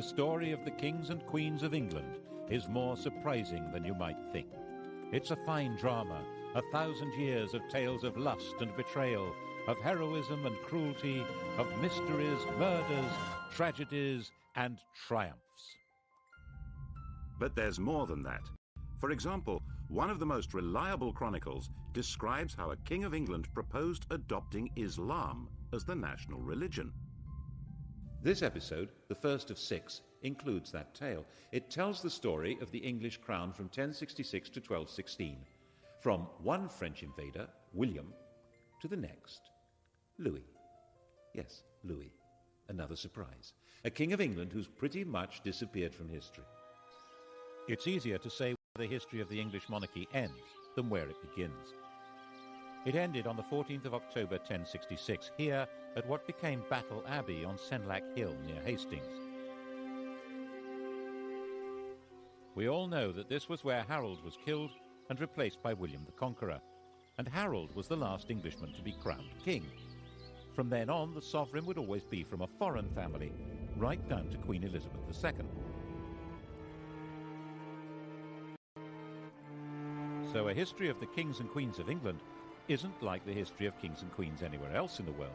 The story of the kings and queens of England is more surprising than you might think. It's a fine drama, 1,000 years of tales of lust and betrayal, of heroism and cruelty, of mysteries, murders, tragedies, and triumphs. But there's more than that. For example, one of the most reliable chronicles describes how a king of England proposed adopting Islam as the national religion. This episode, the first of 6, includes that tale. It tells the story of the English crown from 1066 to 1216, from one French invader, William, to the next, Louis. Yes, Louis. Another surprise. A king of England who's pretty much disappeared from history. It's easier to say where the history of the English monarchy ends than where it begins. It ended on the 14th of October 1066, here at what became Battle Abbey on Senlac Hill near Hastings. We all know that this was where Harold was killed and replaced by William the Conqueror, and Harold was the last Englishman to be crowned king. From then on, the sovereign would always be from a foreign family, right down to Queen Elizabeth II. So a history of the kings and queens of England isn't like the history of kings and queens anywhere else in the world.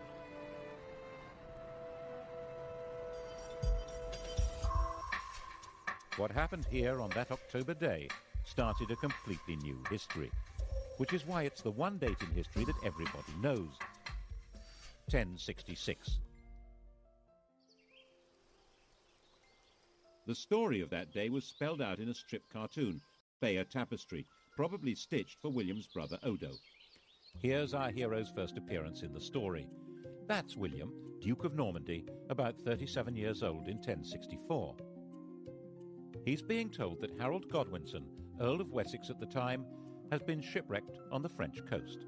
What happened here on that October day started a completely new history, which is why it's the one date in history that everybody knows. 1066. The story of that day was spelled out in a strip cartoon, Bayeux Tapestry, probably stitched for William's brother Odo. Here's our hero's first appearance in the story. That's William, Duke of Normandy, about 37 years old in 1064. He's being told that Harold Godwinson, Earl of Wessex at the time, has been shipwrecked on the French coast.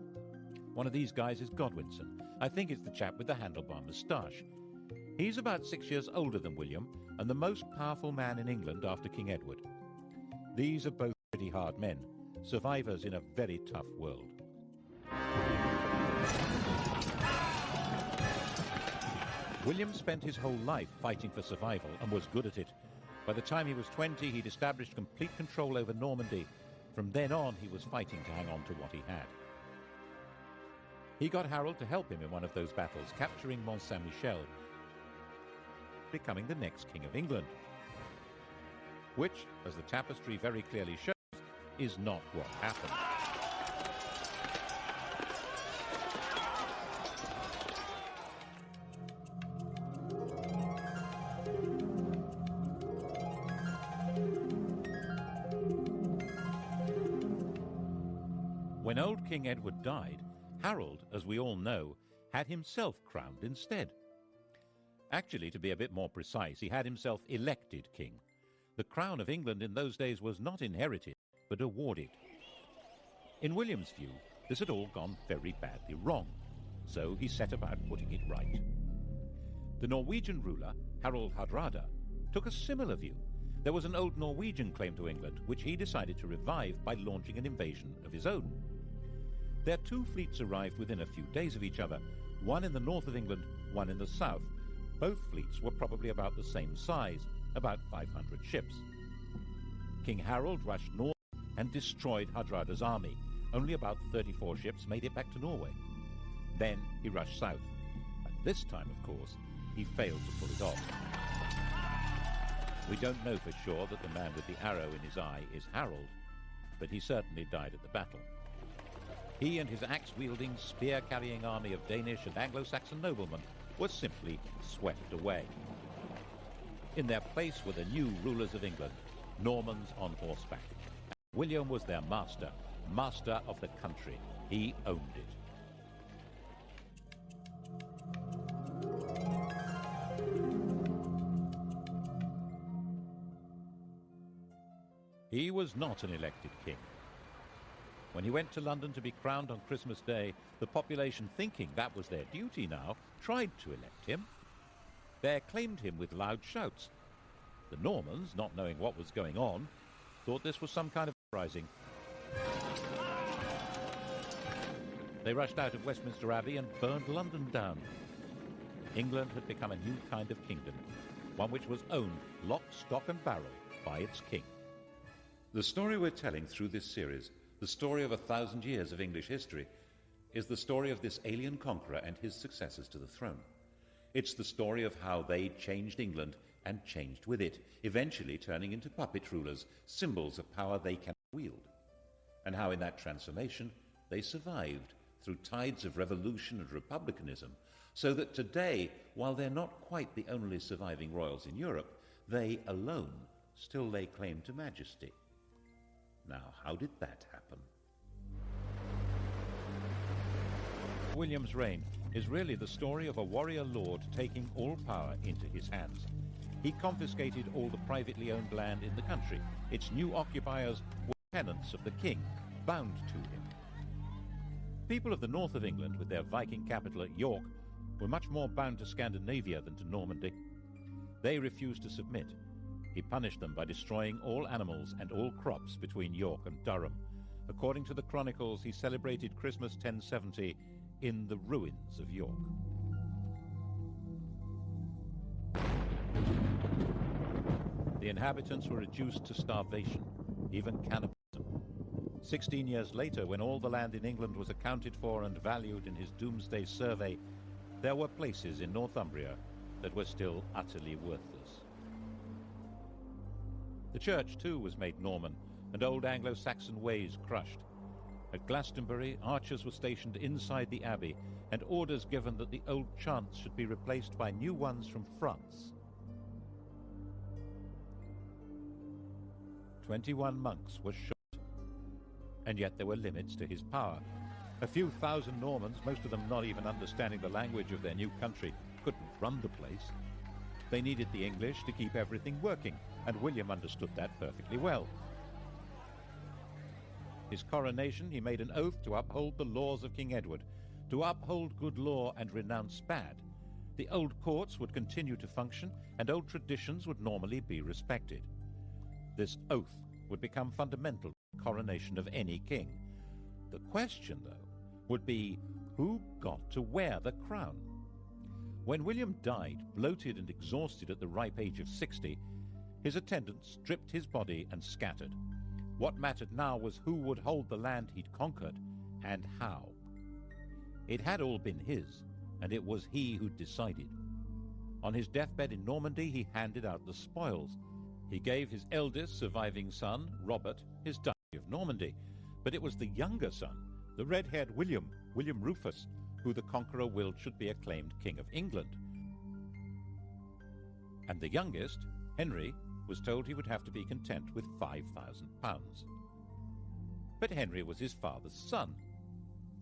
One of these guys is Godwinson. I think it's the chap with the handlebar moustache. He's about 6 years older than William and the most powerful man in England after King Edward. These are both pretty hard men, survivors in a very tough world. William spent his whole life fighting for survival and was good at it. By the time he was 20, he'd established complete control over Normandy. From then on, he was fighting to hang on to what he had. He got Harold to help him in one of those battles, capturing Mont Saint-Michel, becoming the next King of England. Which, as the tapestry very clearly shows, is not what happened. When old King Edward died, Harold, as we all know, had himself crowned instead. Actually, to be a bit more precise, he had himself elected king. The crown of England in those days was not inherited, but awarded. In William's view, this had all gone very badly wrong, so he set about putting it right. The Norwegian ruler, Harald Hardrada, took a similar view. There was an old Norwegian claim to England, which he decided to revive by launching an invasion of his own. Their two fleets arrived within a few days of each other, one in the north of England, one in the south. Both fleets were probably about the same size, about 500 ships. King Harold rushed north and destroyed Hardrada's army. Only about 34 ships made it back to Norway. Then he rushed south. And this time, of course, he failed to pull it off. We don't know for sure that the man with the arrow in his eye is Harold, but he certainly died at the battle. He and his axe-wielding, spear-carrying army of Danish and Anglo-Saxon noblemen were simply swept away. In their place were the new rulers of England, Normans on horseback. William was their master, master of the country. He owned it. He was not an elected king. When he went to London to be crowned on Christmas Day, the population, thinking that was their duty now, tried to elect him. They acclaimed him with loud shouts. The Normans, not knowing what was going on, thought this was some kind of uprising. They rushed out of Westminster Abbey and burned London down. England had become a new kind of kingdom. one which was owned lock, stock and barrel by its king. The story we're telling through this series, the story of 1,000 years of English history, is the story of this alien conqueror and his successors to the throne. It's the story of how they changed England and changed with it, eventually turning into puppet rulers, symbols of power they cannot wield, and how in that transformation they survived through tides of revolution and republicanism, so that today, while they're not quite the only surviving royals in Europe, they alone still lay claim to majesty. Now, how did that happen? William's reign is really the story of a warrior lord taking all power into his hands. He confiscated all the privately owned land in the country. Its new occupiers were tenants of the king, bound to him. People of the north of England, with their Viking capital at York, were much more bound to Scandinavia than to Normandy. They refused to submit. He punished them by destroying all animals and all crops between York and Durham. According to the chronicles, he celebrated Christmas 1070 in the ruins of York. The inhabitants were reduced to starvation, even cannibalism. 16 years later, when all the land in England was accounted for and valued in his Doomsday Survey, there were places in Northumbria that were still utterly worthless. The church, too, was made Norman, and old Anglo-Saxon ways crushed. At Glastonbury, archers were stationed inside the abbey, and orders given that the old chants should be replaced by new ones from France. 21 monks were shot, and yet there were limits to his power. A few thousand Normans, most of them not even understanding the language of their new country, couldn't run the place. They needed the English to keep everything working, and William understood that perfectly well. His coronation, he made an oath to uphold the laws of King Edward, to uphold good law and renounce bad. The old courts would continue to function, and old traditions would normally be respected. This oath would become fundamental to the coronation of any king. The question, though, would be who got to wear the crown? When William died, bloated and exhausted at the ripe age of 60, his attendants stripped his body and scattered. What mattered now was who would hold the land he'd conquered, and how. It had all been his, and it was he who decided. On his deathbed in Normandy, he handed out the spoils. He gave his eldest surviving son, Robert, his Duchy of Normandy, but it was the younger son, the red-haired William Rufus, who the conqueror willed should be acclaimed King of England. And the youngest, Henry, was told he would have to be content with £5,000. But Henry was his father's son.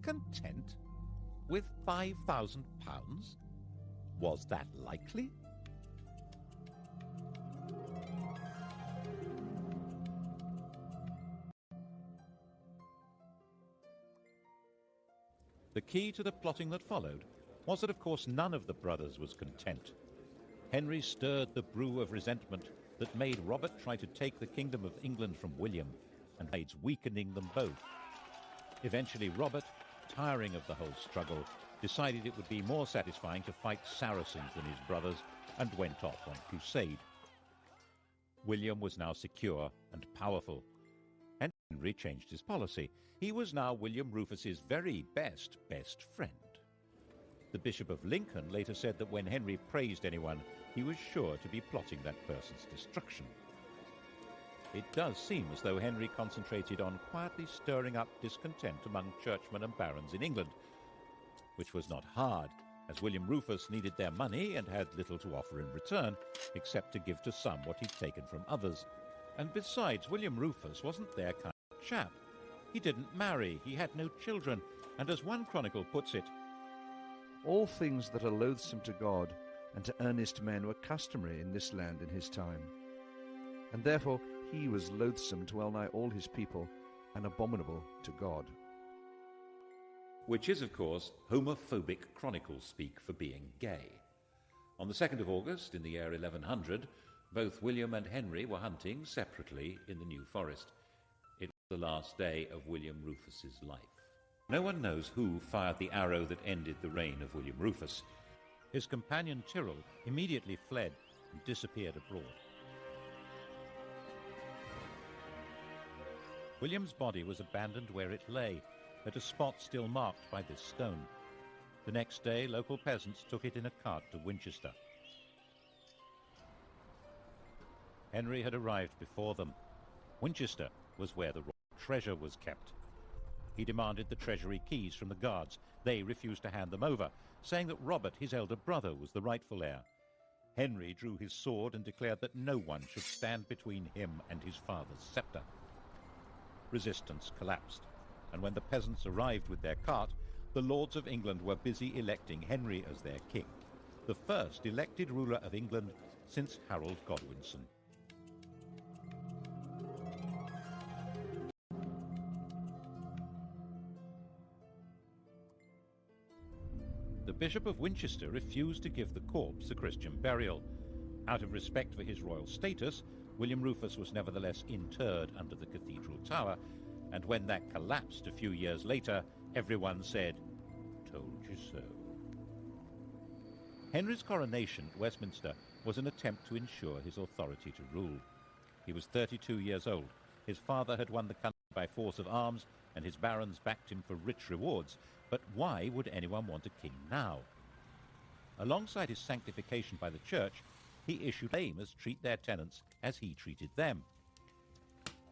Content with £5,000? Was that likely? The key to the plotting that followed was that, of course, none of the brothers was content. Henry stirred the brew of resentment that made Robert try to take the kingdom of England from William, and aids weakening them both. Eventually Robert, tiring of the whole struggle, decided it would be more satisfying to fight Saracens than his brothers, and went off on crusade. William was now secure and powerful, and Henry changed his policy. He was now William Rufus's very best friend. The Bishop of Lincoln later said that when Henry praised anyone, he was sure to be plotting that person's destruction. It does seem as though Henry concentrated on quietly stirring up discontent among churchmen and barons in England, which was not hard, as William Rufus needed their money and had little to offer in return, except to give to some what he'd taken from others. And besides, William Rufus wasn't their kind of chap. He didn't marry, he had no children, and as one chronicle puts it, all things that are loathsome to God and to earnest men were customary in this land in his time. And therefore he was loathsome to well nigh all his people, and abominable to God. Which is, of course, homophobic chronicle speak for being gay. On the 2nd of August, in the year 1100, both William and Henry were hunting separately in the New Forest. It was the last day of William Rufus's life. No one knows who fired the arrow that ended the reign of William Rufus. His companion Tyrrell immediately fled, and disappeared abroad. William's body was abandoned where it lay, at a spot still marked by this stone. The next day, local peasants took it in a cart to Winchester. Henry had arrived before them. Winchester was where the royal treasure was kept. He demanded the treasury keys from the guards. They refused to hand them over, saying that Robert, his elder brother, was the rightful heir. Henry drew his sword and declared that no one should stand between him and his father's scepter. Resistance collapsed, and when the peasants arrived with their cart, the lords of England were busy electing Henry as their king, the first elected ruler of England since Harold Godwinson. The Bishop of Winchester refused to give the corpse a Christian burial. Out of respect for his royal status, William Rufus was nevertheless interred under the cathedral tower, and when that collapsed a few years later, everyone said, "Told you so." Henry's coronation at Westminster was an attempt to ensure his authority to rule. He was 32 years old. His father had won the country by force of arms, and his barons backed him for rich rewards. But why would anyone want a king now? Alongside his sanctification by the church, he issued laymen treat their tenants as he treated them.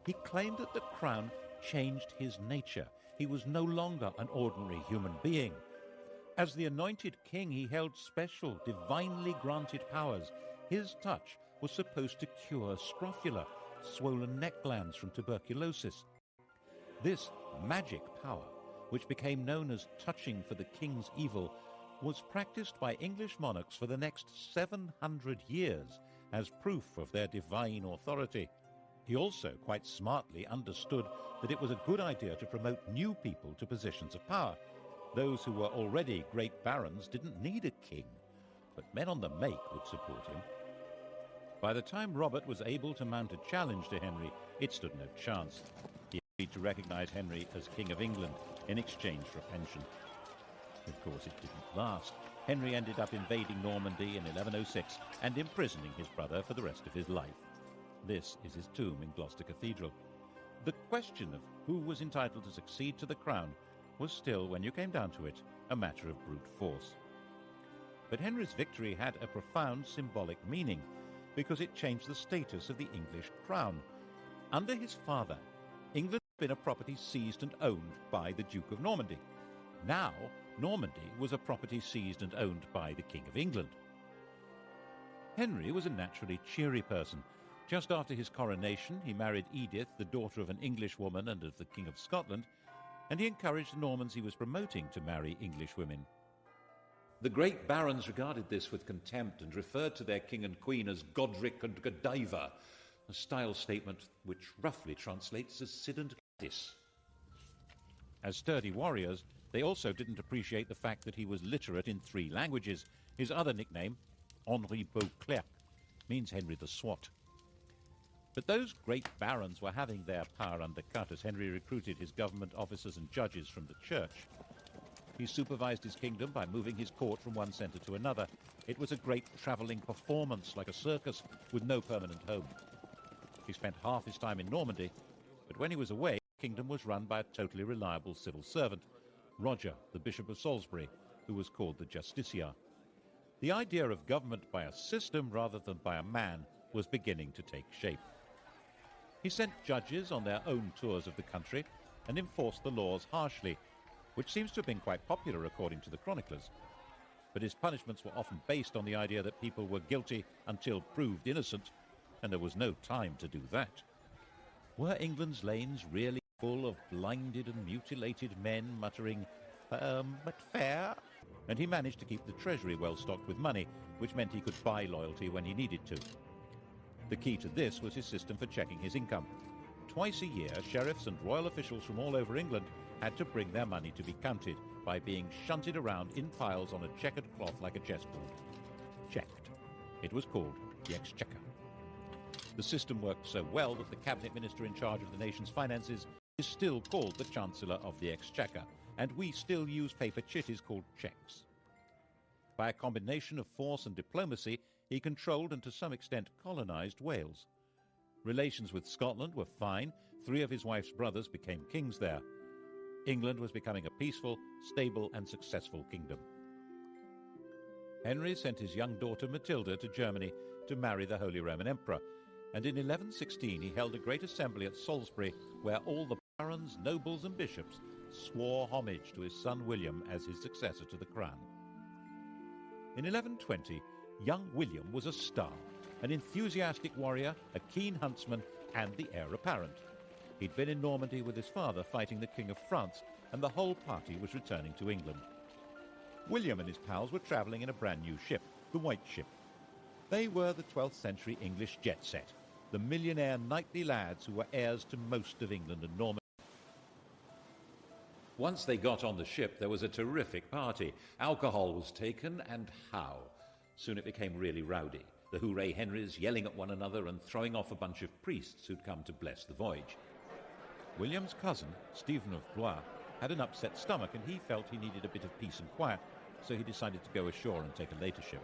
He claimed that the crown changed his nature. He was no longer an ordinary human being. As the anointed king, he held special, divinely granted powers. His touch was supposed to cure scrofula, swollen neck glands from tuberculosis. This magic power, which became known as touching for the king's evil, was practiced by English monarchs for the next 700 years as proof of their divine authority. He also quite smartly understood that it was a good idea to promote new people to positions of power. Those who were already great barons didn't need a king, but men on the make would support him. By the time Robert was able to mount a challenge to Henry, it stood no chance. He agreed to recognize Henry as King of England in exchange for a pension. Of course, it didn't last. Henry ended up invading Normandy in 1106 and imprisoning his brother for the rest of his life. This is his tomb in Gloucester Cathedral. The question of who was entitled to succeed to the crown was still, when you came down to it, a matter of brute force. But Henry's victory had a profound symbolic meaning, because it changed the status of the English crown. Under his father, England had been a property seized and owned by the Duke of Normandy. Now, Normandy was a property seized and owned by the King of England. Henry was a naturally cheery person. Just after his coronation, he married Edith, the daughter of an English woman and of the King of Scotland, and he encouraged the Normans he was promoting to marry English women. The great barons regarded this with contempt and referred to their king and queen as Godric and Godiva, a style statement which roughly translates as Sid and Gladys. As sturdy warriors, they also didn't appreciate the fact that he was literate in 3 languages. His other nickname, Henri Beauclerc, means Henry the Swat. But those great barons were having their power undercut as Henry recruited his government officers and judges from the church. He supervised his kingdom by moving his court from one centre to another. It was a great travelling performance, like a circus, with no permanent home. He spent half his time in Normandy, but when he was away, the kingdom was run by a totally reliable civil servant, Roger, the Bishop of Salisbury, who was called the Justiciar. The idea of government by a system rather than by a man was beginning to take shape. He sent judges on their own tours of the country and enforced the laws harshly, which seems to have been quite popular according to the chroniclers. But his punishments were often based on the idea that people were guilty until proved innocent, and there was no time to do that. Were England's lanes really full of blinded and mutilated men muttering, "Firm but fair"? And he managed to keep the treasury well stocked with money, which meant he could buy loyalty when he needed to. The key to this was his system for checking his income. Twice a year, sheriffs and royal officials from all over England had to bring their money to be counted by being shunted around in piles on a checkered cloth like a chessboard. Checked. It was called the Exchequer. The system worked so well that the cabinet minister in charge of the nation's finances is still called the Chancellor of the Exchequer, and we still use paper chitties called cheques. By a combination of force and diplomacy, he controlled and to some extent colonised Wales. Relations with Scotland were fine. 3 of his wife's brothers became kings there. England was becoming a peaceful, stable and successful kingdom. Henry sent his young daughter Matilda to Germany to marry the Holy Roman Emperor, and in 1116 he held a great assembly at Salisbury where all the barons, nobles and bishops swore homage to his son William as his successor to the crown. In 1120, young William was a star, an enthusiastic warrior, a keen huntsman and the heir apparent. He'd been in Normandy with his father fighting the King of France, and the whole party was returning to England. William and his pals were travelling in a brand new ship, the White Ship. They were the 12th century English jet set, the millionaire knightly lads who were heirs to most of England and Normandy. Once they got on the ship, there was a terrific party. Alcohol was taken, and how? Soon it became really rowdy. The Hooray Henrys yelling at one another and throwing off a bunch of priests who'd come to bless the voyage. William's cousin, Stephen of Blois, had an upset stomach and he felt he needed a bit of peace and quiet, so he decided to go ashore and take a later ship.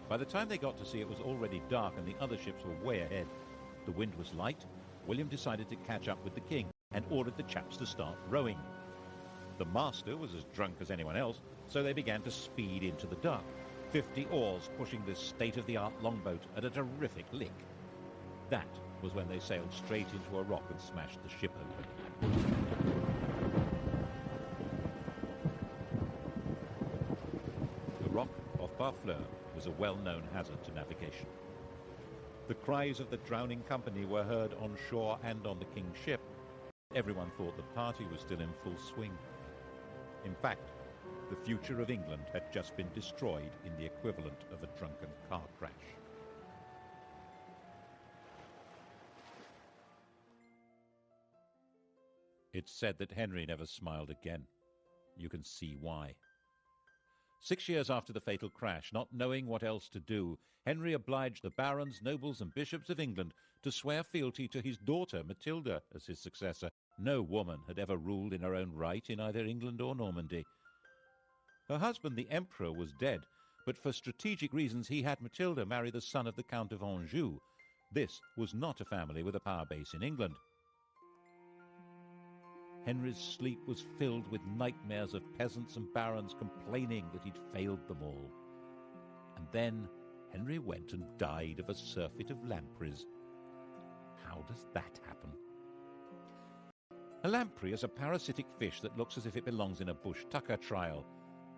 By the time they got to sea, it was already dark and the other ships were way ahead. The wind was light. William decided to catch up with the king and ordered the chaps to start rowing. The master was as drunk as anyone else, so they began to speed into the dark, 50 oars pushing this state-of-the-art longboat at a terrific lick. That was when they sailed straight into a rock and smashed the ship open. The rock of Barfleur was a well-known hazard to navigation. The cries of the drowning company were heard on shore and on the king's ship. Everyone thought the party was still in full swing. In fact, the future of England had just been destroyed in the equivalent of a drunken car crash. It's said that Henry never smiled again. You can see why. 6 years after the fatal crash, not knowing what else to do, Henry obliged the barons, nobles and bishops of England to swear fealty to his daughter Matilda as his successor. No woman had ever ruled in her own right in either England or Normandy. Her husband, the Emperor, was dead, but for strategic reasons he had Matilda marry the son of the Count of Anjou. This was not a family with a power base in England. Henry's sleep was filled with nightmares of peasants and barons complaining that he'd failed them all. And then Henry went and died of a surfeit of lampreys. How does that happen? A lamprey is a parasitic fish that looks as if it belongs in a bush tucker trial.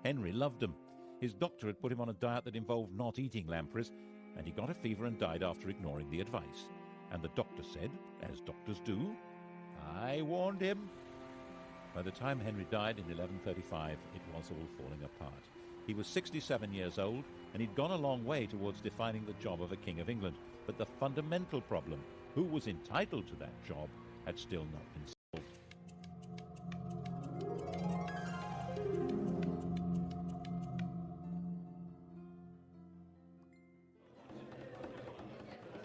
Henry loved them. His doctor had put him on a diet that involved not eating lampreys, and he got a fever and died after ignoring the advice. And the doctor said, as doctors do, "I warned him." By the time Henry died in 1135, it was all falling apart. He was 67 years old, and he'd gone a long way towards defining the job of a King of England. But the fundamental problem, who was entitled to that job, had still not been solved.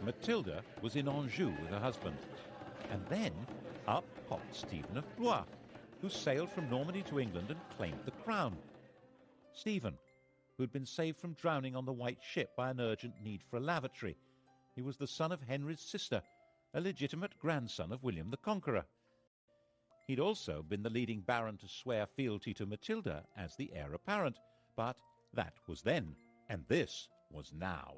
Matilda was in Anjou with her husband. And then up popped Stephen of Blois, who sailed from Normandy to England and claimed the crown. Stephen, who had been saved from drowning on the White Ship by an urgent need for a lavatory. He was the son of Henry's sister, a legitimate grandson of William the Conqueror. He'd also been the leading baron to swear fealty to Matilda as the heir apparent, but that was then, and this was now.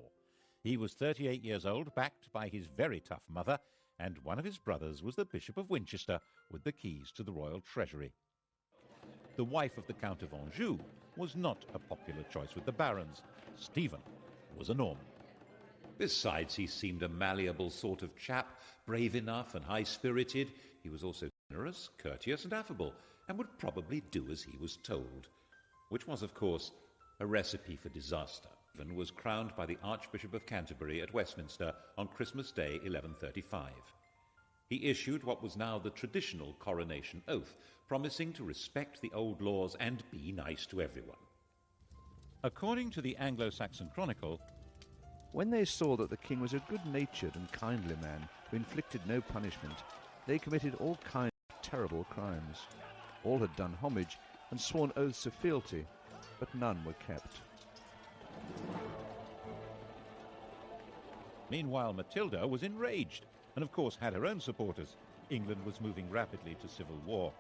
He was 38 years old, backed by his very tough mother, and one of his brothers was the Bishop of Winchester with the keys to the royal treasury. The wife of the Count of Anjou was not a popular choice with the barons. Stephen was a Norman. Besides, he seemed a malleable sort of chap, brave enough and high-spirited. He was also generous, courteous and affable, and would probably do as he was told, which was, of course, a recipe for disaster. Stephen was crowned by the Archbishop of Canterbury at Westminster on Christmas Day 1135. He issued what was now the traditional coronation oath, promising to respect the old laws and be nice to everyone. According to the Anglo-Saxon Chronicle, when they saw that the king was a good-natured and kindly man who inflicted no punishment, they committed all kinds of terrible crimes. All had done homage and sworn oaths of fealty, but none were kept. Meanwhile, Matilda was enraged and, of course, had her own supporters. England was moving rapidly to civil war.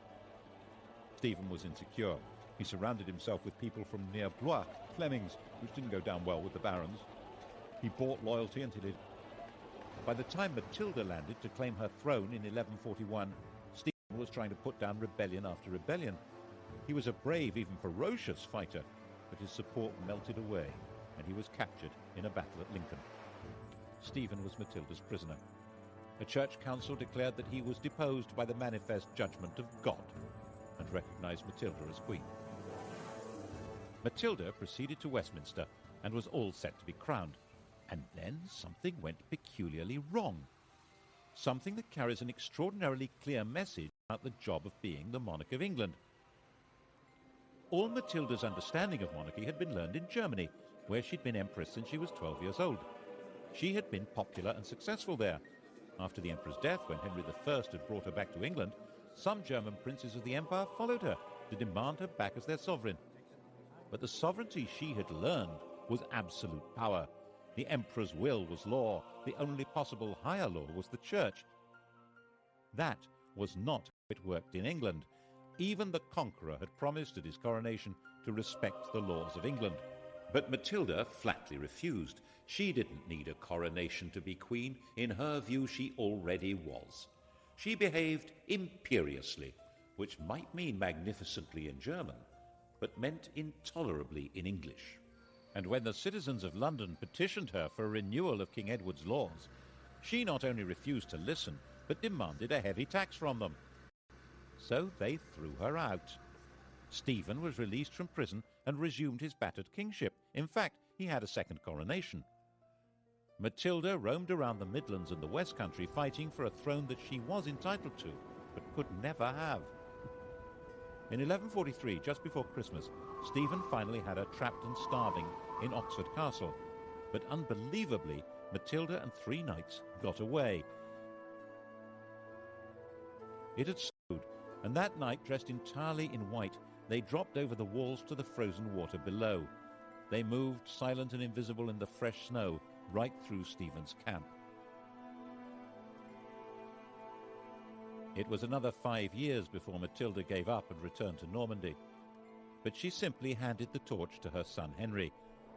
Stephen was insecure. He surrounded himself with people from near Blois, Flemings, which didn't go down well with the barons. He bought loyalty until it... By the time Matilda landed to claim her throne in 1141, Stephen was trying to put down rebellion after rebellion. He was a brave, even ferocious fighter, but his support melted away, and he was captured in a battle at Lincoln. Stephen was Matilda's prisoner. A church council declared that he was deposed by the manifest judgment of God and recognized Matilda as queen. Matilda proceeded to Westminster and was all set to be crowned. And then something went peculiarly wrong. Something that carries an extraordinarily clear message about the job of being the monarch of England. All Matilda's understanding of monarchy had been learned in Germany, where she'd been empress since she was 12 years old. She had been popular and successful there. After the emperor's death, when Henry I had brought her back to England, some German princes of the empire followed her to demand her back as their sovereign. But the sovereignty she had learned was absolute power. The emperor's will was law. The only possible higher law was the church. That was not how it worked in England. Even the conqueror had promised at his coronation to respect the laws of England. But Matilda flatly refused. She didn't need a coronation to be queen. In her view, she already was. She behaved imperiously, which might mean magnificently in German, but meant intolerably in English. And when the citizens of London petitioned her for a renewal of King Edward's laws, she not only refused to listen, but demanded a heavy tax from them. So they threw her out. Stephen was released from prison and resumed his battered kingship. In fact, he had a second coronation. Matilda roamed around the Midlands and the West Country fighting for a throne that she was entitled to, but could never have. In 1143, just before Christmas, Stephen finally had her trapped and starving in Oxford Castle. But unbelievably, Matilda and 3 knights got away. It had snowed, and that night, dressed entirely in white, they dropped over the walls to the frozen water below. They moved, silent and invisible in the fresh snow, right through Stephen's camp. It was another 5 years before Matilda gave up and returned to Normandy. But she simply handed the torch to her son Henry,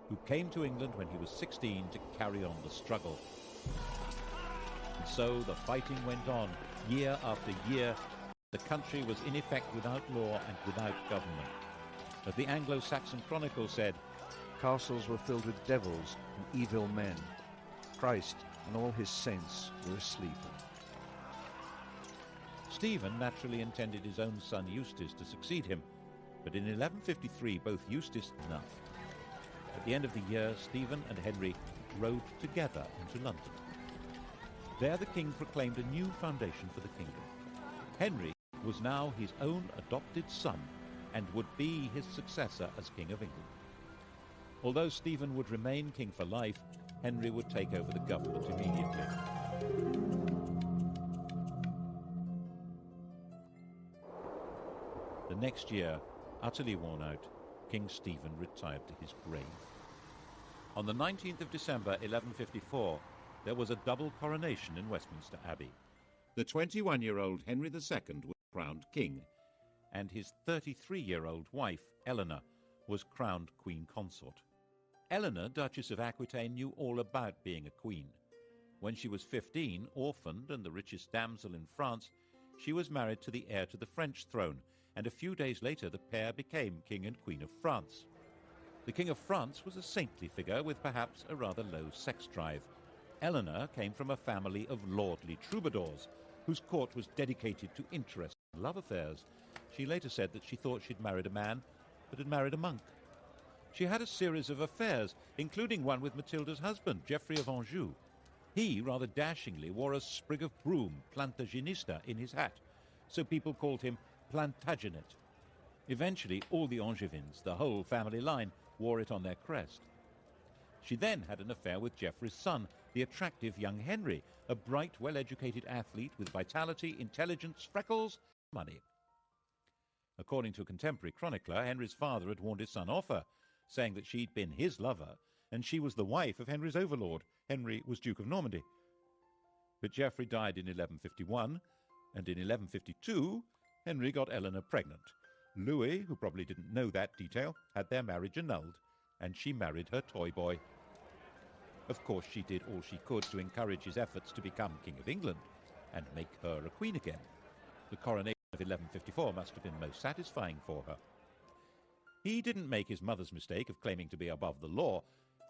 who came to England when he was 16 to carry on the struggle. And so the fighting went on, year after year. The country was in effect without law and without government. As the Anglo-Saxon Chronicle said, Castles were filled with devils and evil men. Christ and all his saints were asleep. Stephen naturally intended his own son Eustace to succeed him, but in 1153 both Eustace and Enough. At the end of the year, Stephen and Henry rode together into London. There the king proclaimed a new foundation for the kingdom. Henry was now his own adopted son and would be his successor as King of England. Although Stephen would remain king for life, Henry would take over the government immediately. The next year, utterly worn out, King Stephen retired to his grave. On the 19th of December 1154, there was a double coronation in Westminster Abbey. The 21-year-old Henry II was crowned king, and his 33-year-old wife, Eleanor, was crowned queen consort. Eleanor, Duchess of Aquitaine, knew all about being a queen. When she was 15, orphaned and the richest damsel in France, she was married to the heir to the French throne, and a few days later the pair became King and Queen of France. The King of France was a saintly figure with perhaps a rather low sex drive. Eleanor came from a family of lordly troubadours, whose court was dedicated to interest and love affairs. She later said that she thought she'd married a man, but had married a monk. She had a series of affairs, including one with Matilda's husband, Geoffrey of Anjou. He, rather dashingly, wore a sprig of broom, Plantagenista, in his hat, so people called him Plantagenet. Eventually, all the Angevins, the whole family line, wore it on their crest. She then had an affair with Geoffrey's son, the attractive young Henry, a bright, well-educated athlete with vitality, intelligence, freckles, money. According to a contemporary chronicler, Henry's father had warned his son off her, saying that she'd been his lover, and she was the wife of Henry's overlord, Henry was Duke of Normandy. But Geoffrey died in 1151, and in 1152 Henry got Eleanor pregnant. Louis, who probably didn't know that detail, had their marriage annulled, and she married her toy boy. Of course, she did all she could to encourage his efforts to become King of England and make her a queen again. The coronation of 1154 must have been most satisfying for her. He didn't make his mother's mistake of claiming to be above the law.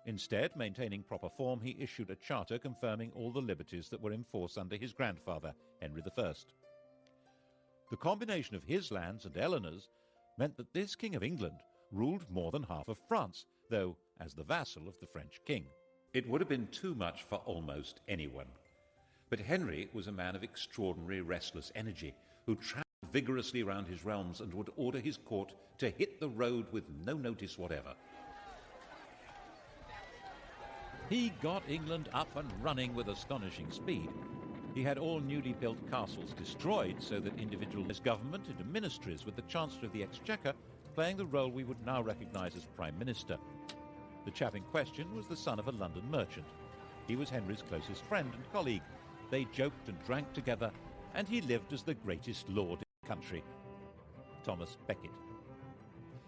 Instead, maintaining proper form, he issued a charter confirming all the liberties that were in force under his grandfather, Henry I. The combination of his lands and Eleanor's meant that this King of England ruled more than half of France, though as the vassal of the French king. It would have been too much for almost anyone. But Henry was a man of extraordinary restless energy, who travelled vigorously around his realms and would order his court to hit the road with no notice whatever. He got England up and running with astonishing speed. He had all newly built castles destroyed so that individualist government into ministries, with the Chancellor of the Exchequer playing the role we would now recognise as Prime Minister. The chap in question was the son of a London merchant. He was Henry's closest friend and colleague. They joked and drank together, and he lived as the greatest lord in the country, Thomas Becket.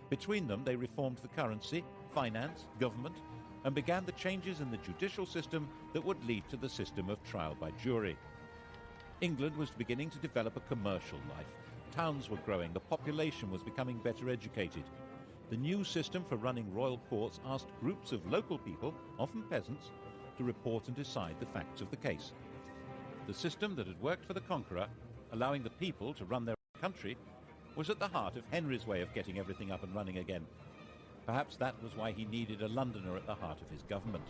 Between them, they reformed the currency, finance, government, and began the changes in the judicial system that would lead to the system of trial by jury. England was beginning to develop a commercial life. Towns were growing, the population was becoming better educated. The new system for running royal courts asked groups of local people, often peasants, to report and decide the facts of the case. The system that had worked for the conqueror, allowing the people to run their own country, was at the heart of Henry's way of getting everything up and running again. Perhaps that was why he needed a Londoner at the heart of his government.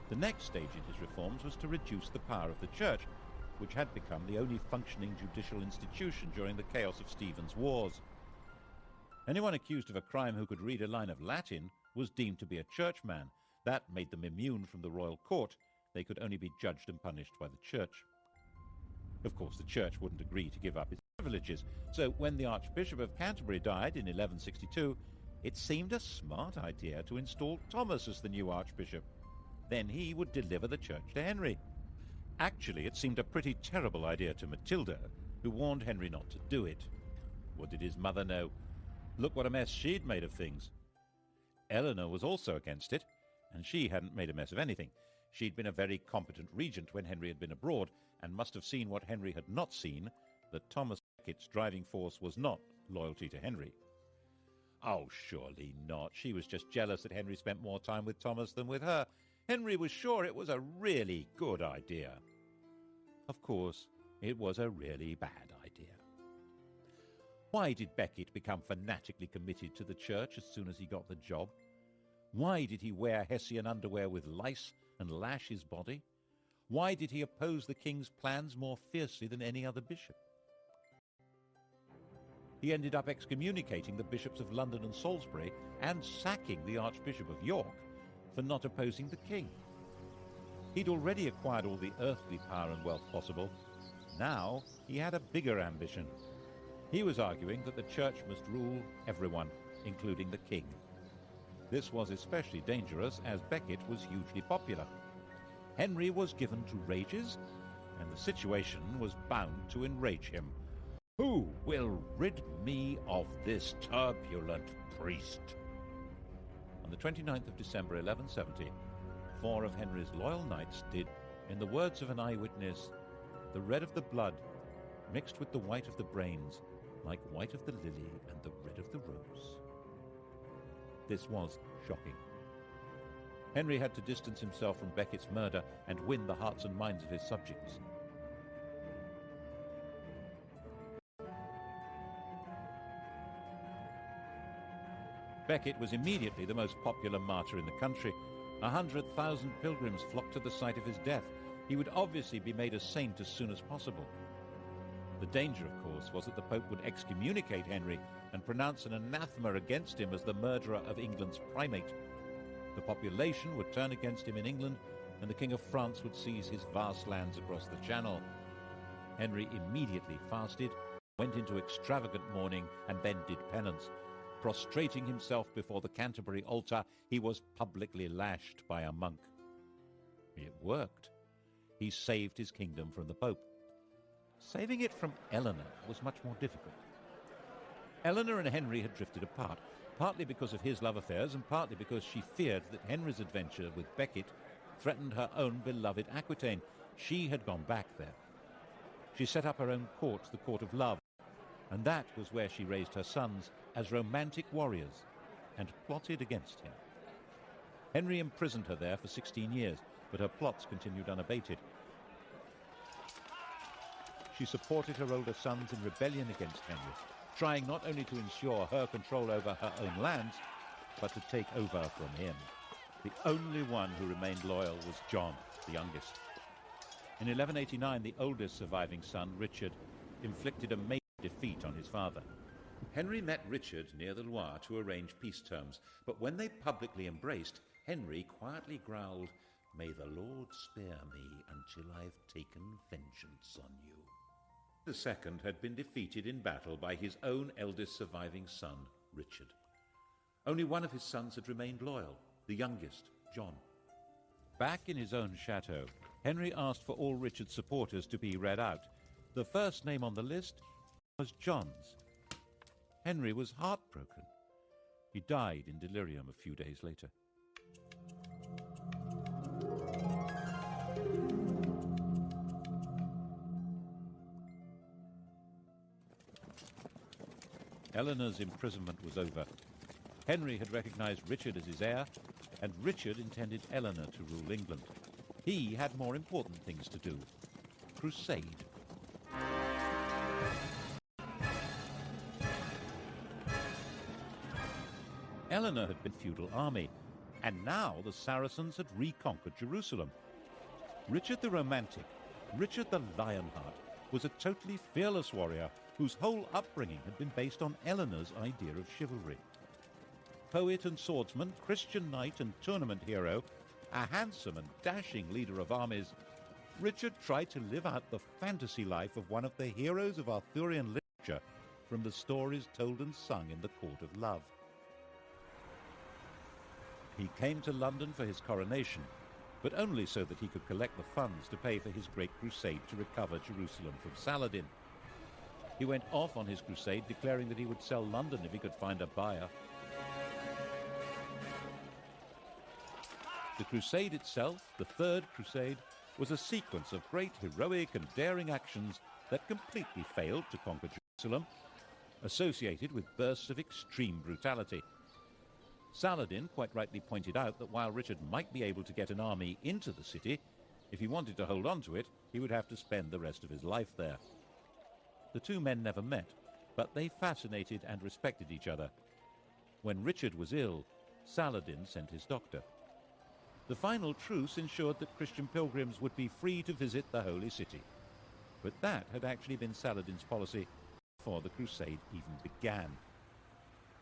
The next stage in his reforms was to reduce the power of the church, which had become the only functioning judicial institution during the chaos of Stephen's wars. Anyone accused of a crime who could read a line of Latin was deemed to be a churchman. That made them immune from the royal court. They could only be judged and punished by the church. Of course, the church wouldn't agree to give up its privileges, so when the Archbishop of Canterbury died in 1162, it seemed a smart idea to install Thomas as the new archbishop. Then he would deliver the church to Henry. Actually, it seemed a pretty terrible idea to Matilda, who warned Henry not to do it. What did his mother know? Look what a mess she'd made of things. Eleanor was also against it, and she hadn't made a mess of anything. She'd been a very competent regent when Henry had been abroad, and must have seen what Henry had not seen, that Thomas Becket's driving force was not loyalty to Henry. Oh, surely not. She was just jealous that Henry spent more time with Thomas than with her. Henry was sure it was a really good idea. Of course, it was a really bad idea. Why did Becket become fanatically committed to the church as soon as he got the job? Why did he wear Hessian underwear with lice and lash his body? Why did he oppose the king's plans more fiercely than any other bishop? He ended up excommunicating the bishops of London and Salisbury and sacking the Archbishop of York for not opposing the king. He'd already acquired all the earthly power and wealth possible. Now he had a bigger ambition. He was arguing that the church must rule everyone, including the king. This was especially dangerous as Becket was hugely popular. Henry was given to rages, and the situation was bound to enrage him. Who will rid me of this turbulent priest? On the 29th of December 1170, 4 of Henry's loyal knights did, in the words of an eyewitness, the red of the blood mixed with the white of the brains, like white of the lily and the red of the rose. This was shocking. Henry had to distance himself from Becket's murder and win the hearts and minds of his subjects. Becket was immediately the most popular martyr in the country. 100,000 pilgrims flocked to the site of his death. He would obviously be made a saint as soon as possible. The danger, of course, was that the Pope would excommunicate Henry and pronounce an anathema against him as the murderer of England's primate. The population would turn against him in England, and the King of France would seize his vast lands across the Channel. Henry immediately fasted, went into extravagant mourning, and then did penance. Prostrating himself before the Canterbury altar, he was publicly lashed by a monk. It worked. He saved his kingdom from the Pope. Saving it from Eleanor was much more difficult. Eleanor and Henry had drifted apart, partly because of his love affairs and partly because she feared that Henry's adventure with Becket threatened her own beloved Aquitaine. She had gone back there. She set up her own court, the Court of Love, and that was where she raised her sons as romantic warriors and plotted against him. Henry imprisoned her there for 16 years, but her plots continued unabated. She supported her older sons in rebellion against Henry, trying not only to ensure her control over her own lands, but to take over from him. The only one who remained loyal was John, the youngest. In 1189, the oldest surviving son, Richard, inflicted a major defeat on his father. Henry met Richard near the Loire to arrange peace terms, but when they publicly embraced, Henry quietly growled, "May the Lord spare me until I've taken vengeance on you." The second had been defeated in battle by his own eldest surviving son, Richard. Only one of his sons had remained loyal, the youngest, John. Back in his own chateau, Henry asked for all Richard's supporters to be read out. The first name on the list was John's. Henry was heartbroken. He died in delirium a few days later. Eleanor's imprisonment was over. Henry had recognized Richard as his heir, and Richard intended Eleanor to rule England. He had more important things to do. Crusade. Eleanor had been a feudal army, and now the Saracens had reconquered Jerusalem. Richard the Romantic, Richard the Lionheart, was a totally fearless warrior whose whole upbringing had been based on Eleanor's idea of chivalry. Poet and swordsman, Christian knight and tournament hero, a handsome and dashing leader of armies, Richard tried to live out the fantasy life of one of the heroes of Arthurian literature from the stories told and sung in the Court of Love. He came to London for his coronation, but only so that he could collect the funds to pay for his great crusade to recover Jerusalem from Saladin. He went off on his crusade, declaring that he would sell London if he could find a buyer. The crusade itself, the Third Crusade, was a sequence of great heroic and daring actions that completely failed to conquer Jerusalem, associated with bursts of extreme brutality. Saladin quite rightly pointed out that while Richard might be able to get an army into the city, if he wanted to hold on to it, he would have to spend the rest of his life there. The two men never met, but they fascinated and respected each other. When Richard was ill, Saladin sent his doctor. The final truce ensured that Christian pilgrims would be free to visit the Holy City. But that had actually been Saladin's policy before the crusade even began.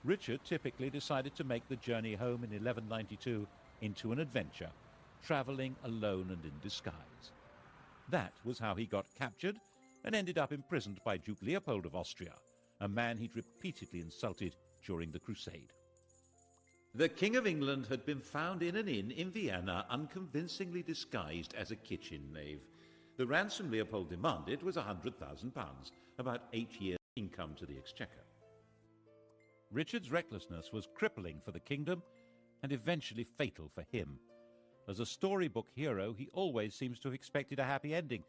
Richard typically decided to make the journey home in 1192 into an adventure, traveling alone and in disguise. That was how he got captured and ended up imprisoned by Duke Leopold of Austria, a man he'd repeatedly insulted during the crusade. The King of England had been found in an inn in Vienna, unconvincingly disguised as a kitchen knave. The ransom Leopold demanded was £100,000, about 8 years' income to the Exchequer. Richard's recklessness was crippling for the kingdom and eventually fatal for him. As a storybook hero, he always seems to have expected a happy ending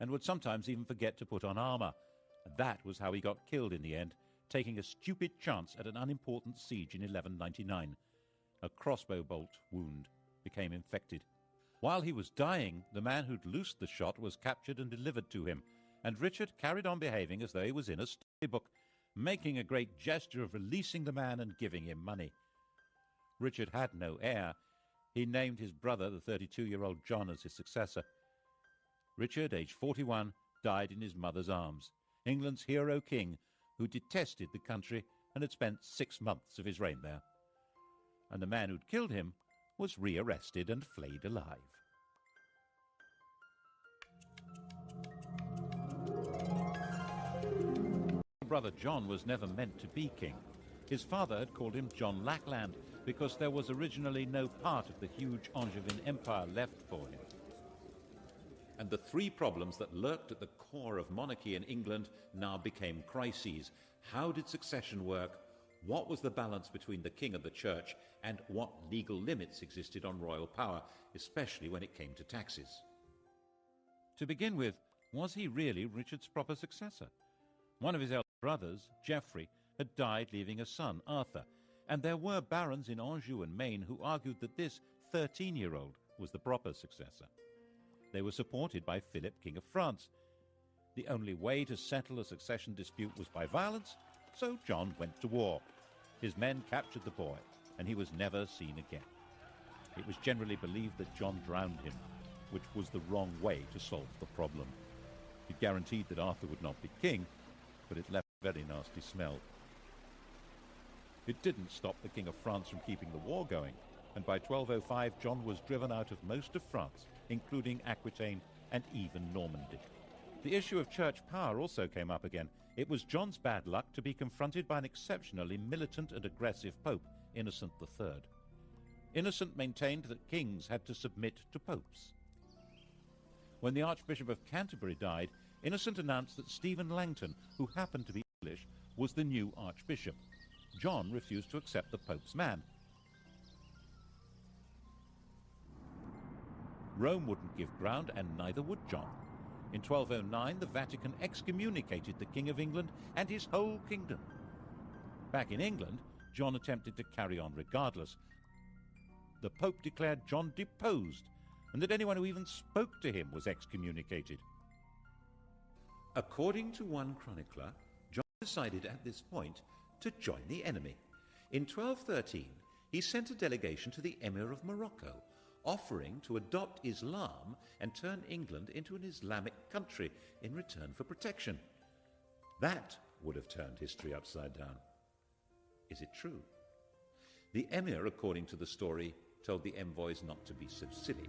and would sometimes even forget to put on armor. That was how he got killed in the end, taking a stupid chance at an unimportant siege in 1199. A crossbow bolt wound became infected. While he was dying, the man who'd loosed the shot was captured and delivered to him, and Richard carried on behaving as though he was in a storybook, making a great gesture of releasing the man and giving him money. Richard had no heir. He named his brother, the 32-year-old John, as his successor. Richard, aged 41, died in his mother's arms, England's hero king, who detested the country and had spent 6 months of his reign there. And the man who'd killed him was rearrested and flayed alive. Brother John was never meant to be king. His father had called him John Lackland because there was originally no part of the huge Angevin Empire left for him. And the three problems that lurked at the core of monarchy in England now became crises. How did succession work? What was the balance between the king and the church? And what legal limits existed on royal power, especially when it came to taxes? To begin with, was he really Richard's proper successor? One of his elder brothers, Geoffrey, had died leaving a son, Arthur, and there were barons in Anjou and Maine who argued that this 13-year-old was the proper successor. They were supported by Philip, King of France. The only way to settle a succession dispute was by violence, so John went to war. His men captured the boy, and he was never seen again. It was generally believed that John drowned him, which was the wrong way to solve the problem. It guaranteed that Arthur would not be king, but it left a very nasty smell. It didn't stop the King of France from keeping the war going, and by 1205 John was driven out of most of France, including Aquitaine and even Normandy. The issue of church power also came up again. It was John's bad luck to be confronted by an exceptionally militant and aggressive pope, Innocent III. Innocent maintained that kings had to submit to popes. When the Archbishop of Canterbury died, Innocent announced that Stephen Langton, who happened to be English, was the new archbishop. John refused to accept the pope's man. Rome wouldn't give ground, and neither would John. In 1209, the Vatican excommunicated the King of England and his whole kingdom. Back in England, John attempted to carry on regardless. The Pope declared John deposed, and that anyone who even spoke to him was excommunicated. According to one chronicler, John decided at this point to join the enemy. In 1213, he sent a delegation to the Emir of Morocco, offering to adopt Islam and turn England into an Islamic country in return for protection. That would have turned history upside down. Is it true? The Emir, according to the story, told the envoys not to be so silly.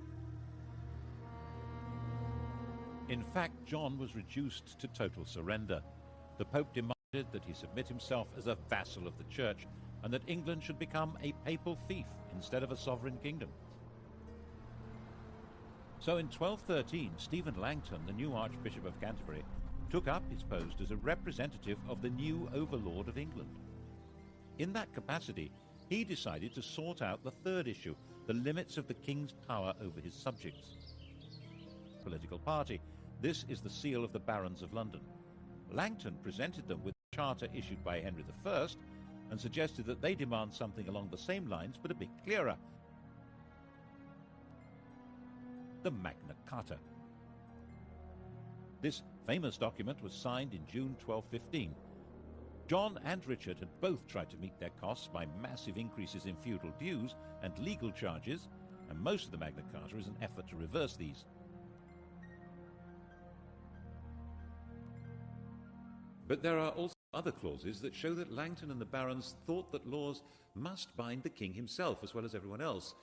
In fact, John was reduced to total surrender. The Pope demanded that he submit himself as a vassal of the Church, and that England should become a papal fief instead of a sovereign kingdom. So in 1213, Stephen Langton, the new Archbishop of Canterbury, took up his post as a representative of the new overlord of England. In that capacity, he decided to sort out the third issue, the limits of the king's power over his subjects. Political party. This is the seal of the Barons of London. Langton presented them with a charter issued by Henry I and suggested that they demand something along the same lines but a bit clearer. The Magna Carta. This famous document was signed in June 1215. John and Richard had both tried to meet their costs by massive increases in feudal dues and legal charges, and most of the Magna Carta is an effort to reverse these. But there are also other clauses that show that Langton and the barons thought that laws must bind the king himself as well as everyone else.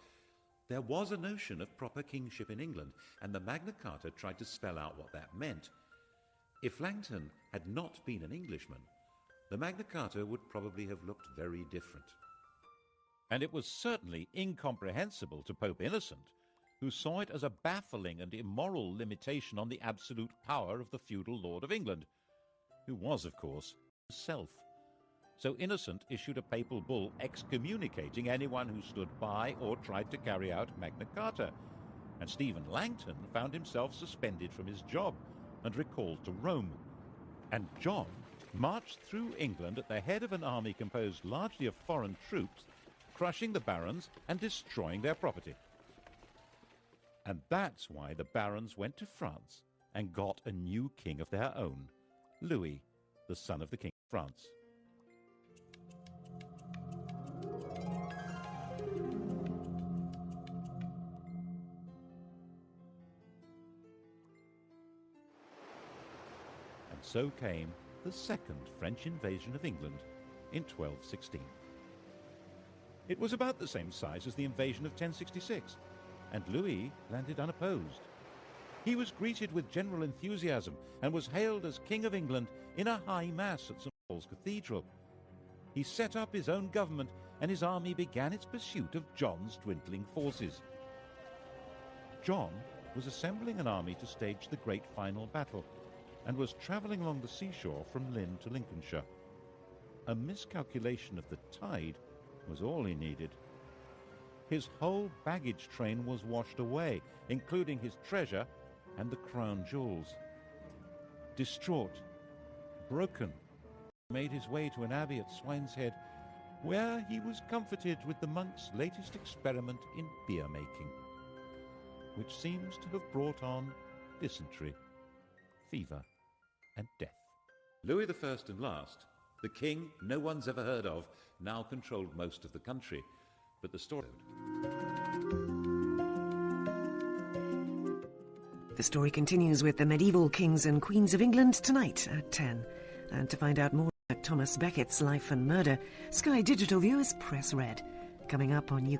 There was a notion of proper kingship in England, and the Magna Carta tried to spell out what that meant. If Langton had not been an Englishman, the Magna Carta would probably have looked very different. And it was certainly incomprehensible to Pope Innocent, who saw it as a baffling and immoral limitation on the absolute power of the feudal Lord of England, who was, of course, himself. So Innocent issued a papal bull excommunicating anyone who stood by or tried to carry out Magna Carta, and Stephen Langton found himself suspended from his job and recalled to Rome. And John marched through England at the head of an army composed largely of foreign troops, crushing the barons and destroying their property. And that's why the barons went to France and got a new king of their own, Louis, the son of the King of France. And so came the second French invasion of England in 1216. It was about the same size as the invasion of 1066, and Louis landed unopposed. He was greeted with general enthusiasm and was hailed as King of England in a high mass at St. Paul's Cathedral. He set up his own government, and his army began its pursuit of John's dwindling forces. John was assembling an army to stage the great final battle, and was travelling along the seashore from Lynn to Lincolnshire. A miscalculation of the tide was all he needed. His whole baggage train was washed away, including his treasure and the crown jewels. Distraught, broken, he made his way to an abbey at Swineshead, where he was comforted with the monks' latest experiment in beer making, which seems to have brought on dysentery, fever, and death. Louis I and last, the king no one's ever heard of, now controlled most of the country, but the story... The story continues with the medieval kings and queens of England tonight at 10. And to find out more about Thomas Becket's life and murder, Sky Digital viewers press red. Coming up on you.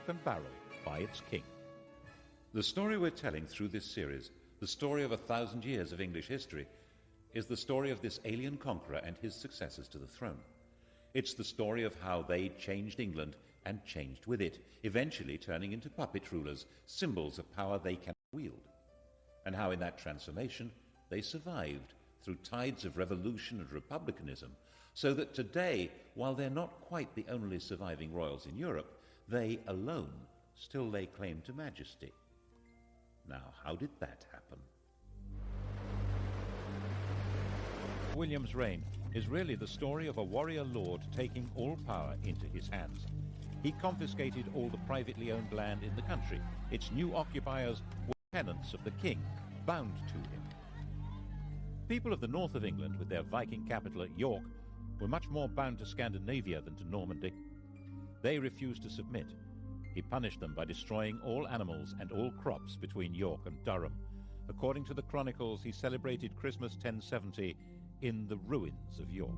and barrel by its king. The story we're telling through this series, the story of 1,000 years of English history, is the story of this alien conqueror and his successors to the throne. It's the story of how they changed England and changed with it, eventually turning into puppet rulers, symbols of power they cannot wield, and how in that transformation they survived through tides of revolution and republicanism, so that today, while they're not quite the only surviving royals in Europe, they alone still lay claim to majesty. Now, how did that happen? William's reign is really the story of a warrior lord taking all power into his hands. He confiscated all the privately owned land in the country. Its new occupiers were tenants of the king, bound to him. People of the north of England, with their Viking capital at York, were much more bound to Scandinavia than to Normandy. They refused to submit. He punished them by destroying all animals and all crops between York and Durham. According to the chronicles, he celebrated Christmas 1070 in the ruins of York.